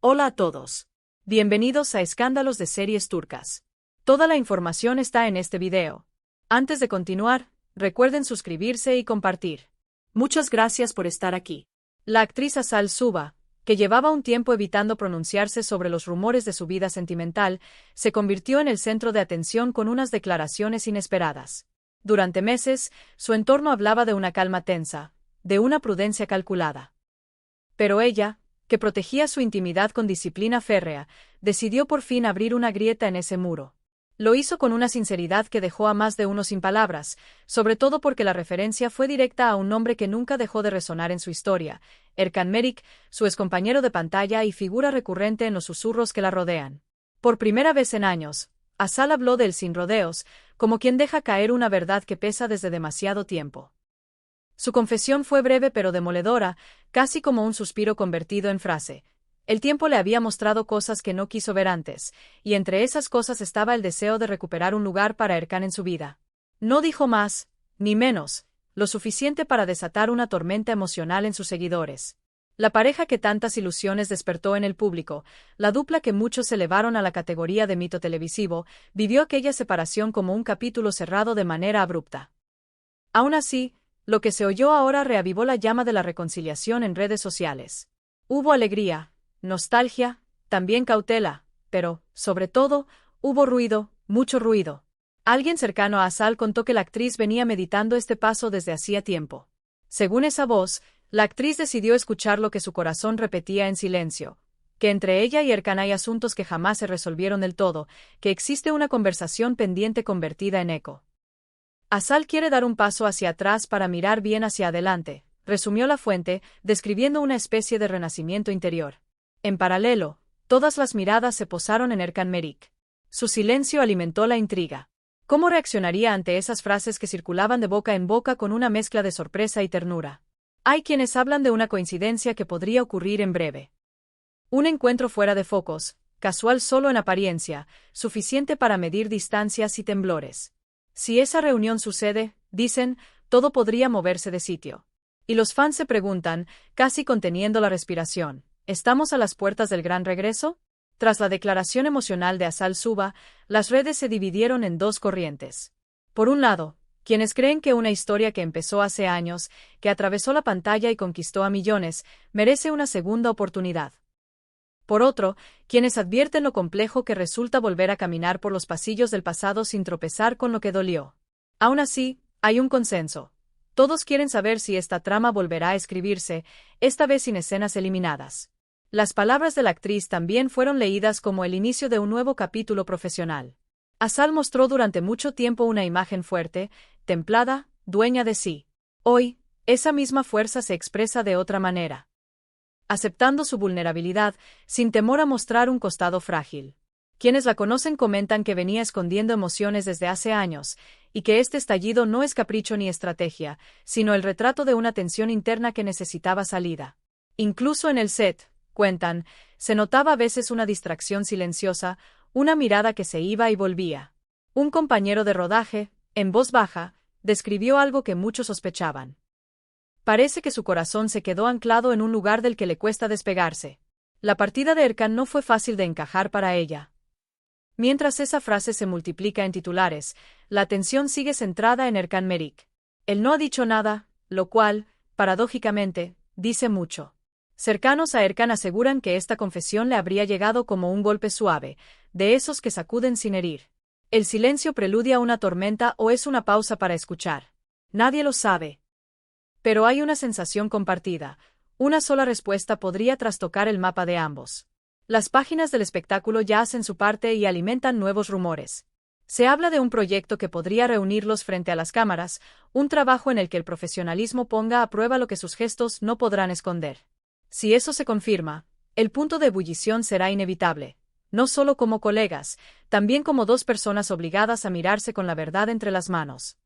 Hola a todos. Bienvenidos a Escándalos de Series Turcas. Toda la información está en este video. Antes de continuar, recuerden suscribirse y compartir. Muchas gracias por estar aquí. La actriz Asal Suba, que llevaba un tiempo evitando pronunciarse sobre los rumores de su vida sentimental, se convirtió en el centro de atención con unas declaraciones inesperadas. Durante meses, su entorno hablaba de una calma tensa, de una prudencia calculada. Pero ella, que protegía su intimidad con disciplina férrea, decidió por fin abrir una grieta en ese muro. Lo hizo con una sinceridad que dejó a más de uno sin palabras, sobre todo porque la referencia fue directa a un nombre que nunca dejó de resonar en su historia, Erkan Merik, su excompañero de pantalla y figura recurrente en los susurros que la rodean. Por primera vez en años, Asal habló de él sin rodeos, como quien deja caer una verdad que pesa desde demasiado tiempo. Su confesión fue breve pero demoledora, casi como un suspiro convertido en frase. El tiempo le había mostrado cosas que no quiso ver antes, y entre esas cosas estaba el deseo de recuperar un lugar para Erkan en su vida. No dijo más, ni menos, lo suficiente para desatar una tormenta emocional en sus seguidores. La pareja que tantas ilusiones despertó en el público, la dupla que muchos elevaron a la categoría de mito televisivo, vivió aquella separación como un capítulo cerrado de manera abrupta. Aún así, lo que se oyó ahora reavivó la llama de la reconciliación en redes sociales. Hubo alegría, nostalgia, también cautela, pero, sobre todo, hubo ruido, mucho ruido. Alguien cercano a Asal contó que la actriz venía meditando este paso desde hacía tiempo. Según esa voz, la actriz decidió escuchar lo que su corazón repetía en silencio, que entre ella y Erkan hay asuntos que jamás se resolvieron del todo, que existe una conversación pendiente convertida en eco. Asal quiere dar un paso hacia atrás para mirar bien hacia adelante, resumió la fuente, describiendo una especie de renacimiento interior. En paralelo, todas las miradas se posaron en Erkan Merik. Su silencio alimentó la intriga. ¿Cómo reaccionaría ante esas frases que circulaban de boca en boca con una mezcla de sorpresa y ternura? Hay quienes hablan de una coincidencia que podría ocurrir en breve. Un encuentro fuera de focos, casual solo en apariencia, suficiente para medir distancias y temblores. Si esa reunión sucede, dicen, todo podría moverse de sitio. Y los fans se preguntan, casi conteniendo la respiración, ¿estamos a las puertas del gran regreso? Tras la declaración emocional de Asal Suba, las redes se dividieron en dos corrientes. Por un lado, quienes creen que una historia que empezó hace años, que atravesó la pantalla y conquistó a millones, merece una segunda oportunidad. Por otro, quienes advierten lo complejo que resulta volver a caminar por los pasillos del pasado sin tropezar con lo que dolió. Aún así, hay un consenso. Todos quieren saber si esta trama volverá a escribirse, esta vez sin escenas eliminadas. Las palabras de la actriz también fueron leídas como el inicio de un nuevo capítulo profesional. Asal mostró durante mucho tiempo una imagen fuerte, templada, dueña de sí. Hoy, esa misma fuerza se expresa de otra manera, aceptando su vulnerabilidad, sin temor a mostrar un costado frágil. Quienes la conocen comentan que venía escondiendo emociones desde hace años, y que este estallido no es capricho ni estrategia, sino el retrato de una tensión interna que necesitaba salida. Incluso en el set, cuentan, se notaba a veces una distracción silenciosa, una mirada que se iba y volvía. Un compañero de rodaje, en voz baja, describió algo que muchos sospechaban. Parece que su corazón se quedó anclado en un lugar del que le cuesta despegarse. La partida de Erkan no fue fácil de encajar para ella. Mientras esa frase se multiplica en titulares, la atención sigue centrada en Erkan Merik. Él no ha dicho nada, lo cual, paradójicamente, dice mucho. Cercanos a Erkan aseguran que esta confesión le habría llegado como un golpe suave, de esos que sacuden sin herir. ¿El silencio preludia una tormenta o es una pausa para escuchar? Nadie lo sabe. Pero hay una sensación compartida. Una sola respuesta podría trastocar el mapa de ambos. Las páginas del espectáculo ya hacen su parte y alimentan nuevos rumores. Se habla de un proyecto que podría reunirlos frente a las cámaras, un trabajo en el que el profesionalismo ponga a prueba lo que sus gestos no podrán esconder. Si eso se confirma, el punto de ebullición será inevitable, no solo como colegas, también como dos personas obligadas a mirarse con la verdad entre las manos.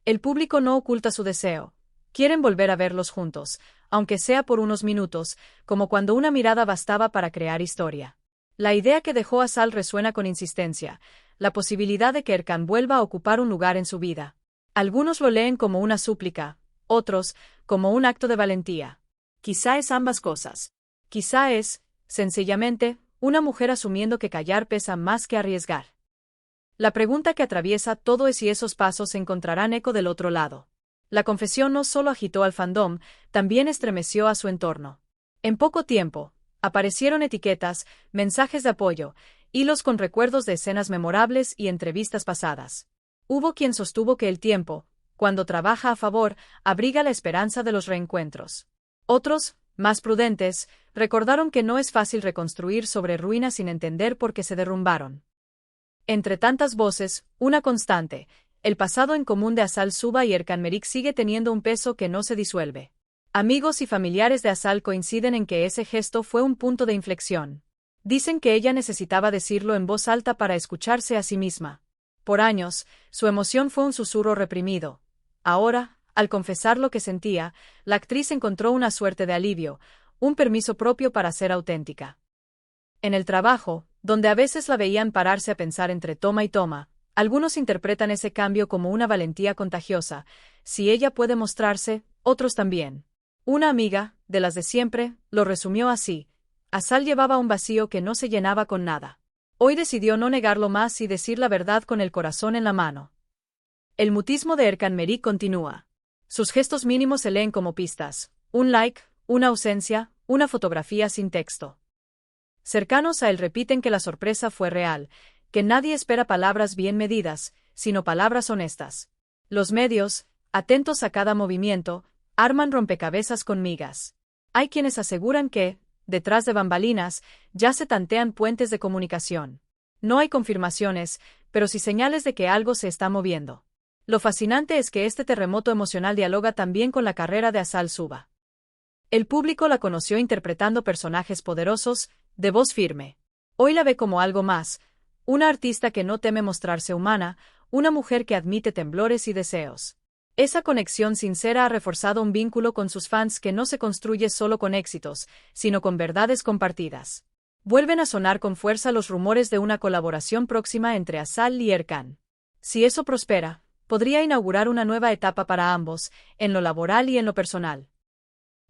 El público no oculta su deseo. Quieren volver a verlos juntos, aunque sea por unos minutos, como cuando una mirada bastaba para crear historia. La idea que dejó Asal resuena con insistencia, la posibilidad de que Erkan vuelva a ocupar un lugar en su vida. Algunos lo leen como una súplica, otros, como un acto de valentía. Quizá es ambas cosas. Quizá es, Sencillamente, una mujer asumiendo que callar pesa más que arriesgar. La pregunta que atraviesa todo es si esos pasos encontrarán eco del otro lado. La confesión no solo agitó al fandom, también estremeció a su entorno. En poco tiempo, aparecieron etiquetas, mensajes de apoyo, hilos con recuerdos de escenas memorables y entrevistas pasadas. Hubo quien sostuvo que el tiempo, cuando trabaja a favor, abriga la esperanza de los reencuentros. Otros, más prudentes, recordaron que no es fácil reconstruir sobre ruinas sin entender por qué se derrumbaron. Entre tantas voces, una constante: el pasado en común de Azal Suba y Erkan Merik sigue teniendo un peso que no se disuelve. Amigos y familiares de Azal coinciden en que ese gesto fue un punto de inflexión. Dicen que ella necesitaba decirlo en voz alta para escucharse a sí misma. Por años, su emoción fue un susurro reprimido. Ahora, al confesar lo que sentía, la actriz encontró una suerte de alivio, un permiso propio para ser auténtica. En el trabajo, donde a veces la veían pararse a pensar entre toma y toma, algunos interpretan ese cambio como una valentía contagiosa. Si ella puede mostrarse, otros también. Una amiga, de las de siempre, lo resumió así: Azal llevaba un vacío que no se llenaba con nada. Hoy decidió no negarlo más y decir la verdad con el corazón en la mano. El mutismo de Erkan Merik continúa. Sus gestos mínimos se leen como pistas: un like, una ausencia, una fotografía sin texto. Cercanos a él repiten que la sorpresa fue real, que nadie espera palabras bien medidas, sino palabras honestas. Los medios, atentos a cada movimiento, arman rompecabezas con migas. Hay quienes aseguran que, detrás de bambalinas, ya se tantean puentes de comunicación. No hay confirmaciones, pero sí señales de que algo se está moviendo. Lo fascinante es que este terremoto emocional dialoga también con la carrera de Azal Suba. El público la conoció interpretando personajes poderosos, de voz firme. Hoy la ve como algo más: una artista que no teme mostrarse humana, una mujer que admite temblores y deseos. Esa conexión sincera ha reforzado un vínculo con sus fans que no se construye solo con éxitos, sino con verdades compartidas. Vuelven a sonar con fuerza los rumores de una colaboración próxima entre Azal y Erkan. Si eso prospera, podría inaugurar una nueva etapa para ambos, en lo laboral y en lo personal.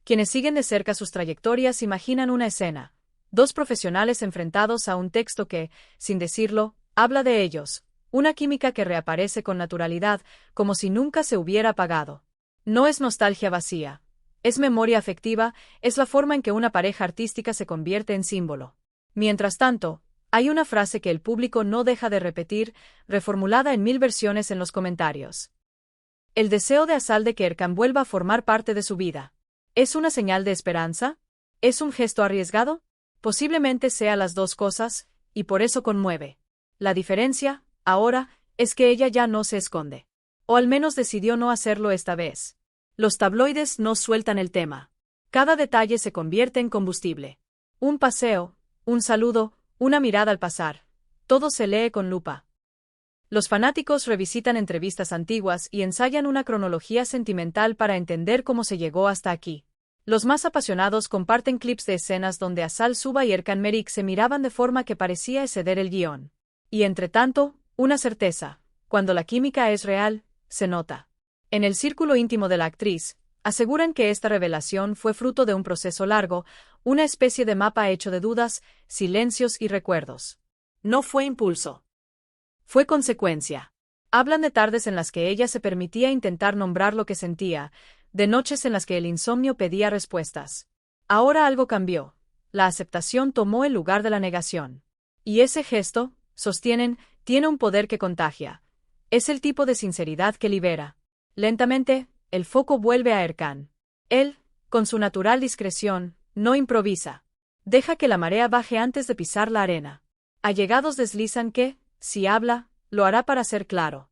Quienes siguen de cerca sus trayectorias imaginan una escena: dos profesionales enfrentados a un texto que, sin decirlo, habla de ellos, una química que reaparece con naturalidad, como si nunca se hubiera apagado. No es nostalgia vacía, es memoria afectiva, es la forma en que una pareja artística se convierte en símbolo. Mientras tanto, hay una frase que el público no deja de repetir, reformulada en 1000 versiones en los comentarios. El deseo de Azal de que Erkan vuelva a formar parte de su vida. ¿Es una señal de esperanza? ¿Es un gesto arriesgado? Posiblemente sea las dos cosas, y por eso conmueve. La diferencia, ahora, es que ella ya no se esconde. O al menos decidió no hacerlo esta vez. Los tabloides no sueltan el tema. Cada detalle se convierte en combustible. Un paseo, un saludo, una mirada al pasar. Todo se lee con lupa. Los fanáticos revisitan entrevistas antiguas y ensayan una cronología sentimental para entender cómo se llegó hasta aquí. Los más apasionados comparten clips de escenas donde Azal Suba y Erkan Merik se miraban de forma que parecía exceder el guión. Y entre tanto, una certeza: cuando la química es real, se nota. En el círculo íntimo de la actriz, aseguran que esta revelación fue fruto de un proceso largo, una especie de mapa hecho de dudas, silencios y recuerdos. No fue impulso. Fue consecuencia. Hablan de tardes en las que ella se permitía intentar nombrar lo que sentía, de noches en las que el insomnio pedía respuestas. Ahora algo cambió. La aceptación tomó el lugar de la negación. Y ese gesto, sostienen, tiene un poder que contagia. Es el tipo de sinceridad que libera. Lentamente, el foco vuelve a Erkan. Él, con su natural discreción, no improvisa. Deja que la marea baje antes de pisar la arena. Allegados deslizan que, si habla, lo hará para ser claro.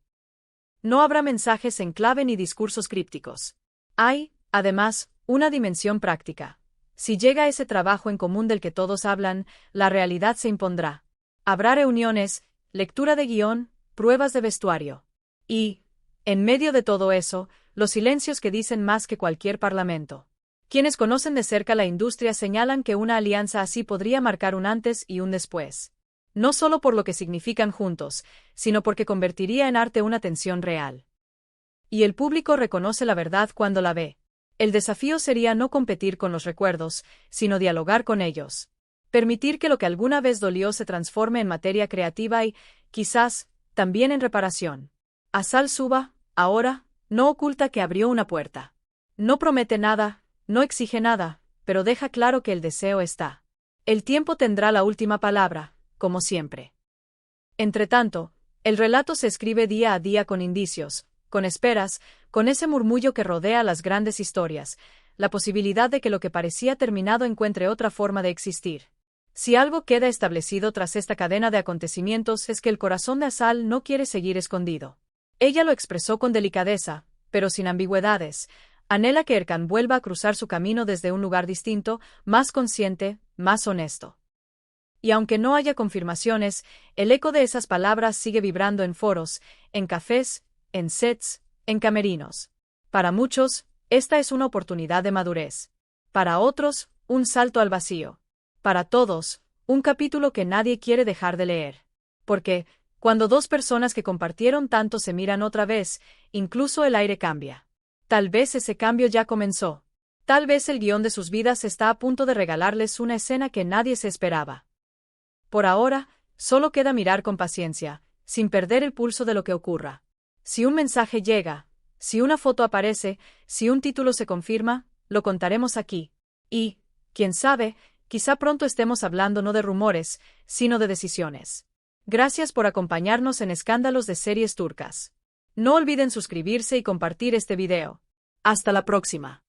No habrá mensajes en clave ni discursos crípticos. Hay, además, una dimensión práctica. Si llega ese trabajo en común del que todos hablan, la realidad se impondrá. Habrá reuniones, lectura de guión, pruebas de vestuario. Y, en medio de todo eso, los silencios que dicen más que cualquier parlamento. Quienes conocen de cerca la industria señalan que una alianza así podría marcar un antes y un después. No solo por lo que significan juntos, sino porque convertiría en arte una tensión real. Y el público reconoce la verdad cuando la ve. El desafío sería no competir con los recuerdos, sino dialogar con ellos. Permitir que lo que alguna vez dolió se transforme en materia creativa y, quizás, también en reparación. Asal Suba, ahora, no oculta que abrió una puerta. No promete nada, no exige nada, pero deja claro que el deseo está. El tiempo tendrá la última palabra, como siempre. Entretanto, el relato se escribe día a día con indicios, con esperas, con ese murmullo que rodea las grandes historias, la posibilidad de que lo que parecía terminado encuentre otra forma de existir. Si algo queda establecido tras esta cadena de acontecimientos es que el corazón de Asal no quiere seguir escondido. Ella lo expresó con delicadeza, pero sin ambigüedades. Anhela que Erkan vuelva a cruzar su camino desde un lugar distinto, más consciente, más honesto. Y aunque no haya confirmaciones, el eco de esas palabras sigue vibrando en foros, en cafés, en sets, en camerinos. Para muchos, esta es una oportunidad de madurez. Para otros, un salto al vacío. Para todos, un capítulo que nadie quiere dejar de leer. Porque, cuando dos personas que compartieron tanto se miran otra vez, incluso el aire cambia. Tal vez ese cambio ya comenzó. Tal vez el guión de sus vidas está a punto de regalarles una escena que nadie se esperaba. Por ahora, solo queda mirar con paciencia, sin perder el pulso de lo que ocurra. Si un mensaje llega, si una foto aparece, si un título se confirma, lo contaremos aquí. Y, quién sabe, quizá pronto estemos hablando no de rumores, sino de decisiones. Gracias por acompañarnos en Escándalos de Series Turcas. No olviden suscribirse y compartir este video. Hasta la próxima.